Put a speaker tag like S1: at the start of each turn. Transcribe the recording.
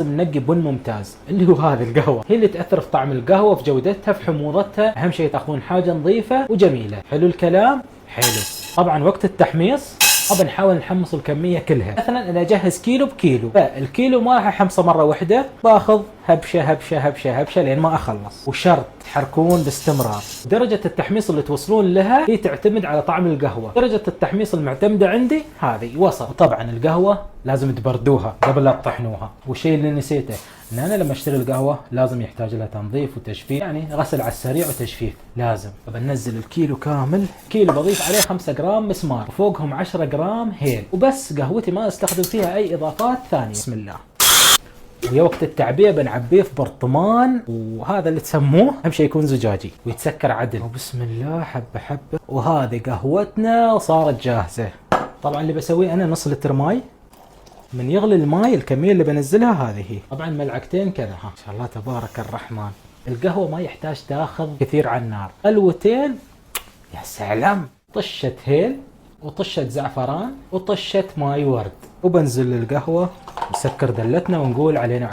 S1: ننقي بن ممتاز اللي هو هذه القهوة، هي اللي تأثر في طعم القهوة، في جودتها، في حموضتها. أهم شيء تاخذون حاجة نظيفة وجميلة. حلو الكلام؟ حلو. طبعا وقت التحميص طبعا نحاول نحمص الكمية كلها. مثلا انا اجهز كيلو بكيلو، فالكيلو ما راح احمصه مرة واحدة، باخذ هبشة هبشة هبشة هبشة لين ما اخلص. وشرط تحركون باستمرار. درجة التحميص اللي توصلون لها هي تعتمد على طعم القهوة. درجة التحميص المعتمدة عندي هذه وسط. وطبعا القهوة لازم تبردوها قبل لا تطحنوها. والشيء اللي نسيته ان انا لما اشتري القهوة لازم يحتاج لها تنظيف وتجفيف، يعني غسل على السريع وتجفيف لازم. بنزل الكيلو كامل، كيلو بضيف عليه 5 جرام مسمار وفوقهم 10 جرام هيل، وبس. قهوتي ما استخدم فيها اي اضافات ثانية. بسم الله. ويا وقت التعبئة بنعبيه في برطمان، وهذا اللي تسموه اهم شيء يكون زجاجي ويتسكر عدل. وبسم الله حبة حبة، وهذه قهوتنا وصارت جاهزة. طبعا اللي بسويه انا نص لتر ماي، من يغلي الماي الكمية اللي بنزلها هذه هي. طبعا ملعقتين كذا. ها ان شاء الله تبارك الرحمن. القهوة ما يحتاج تاخذ كثير على النار، غلوتين يا سلام. طشة هيل وطشة زعفران وطشة ماي ورد، وبنزل القهوة نسكر دلتنا ونقول علينا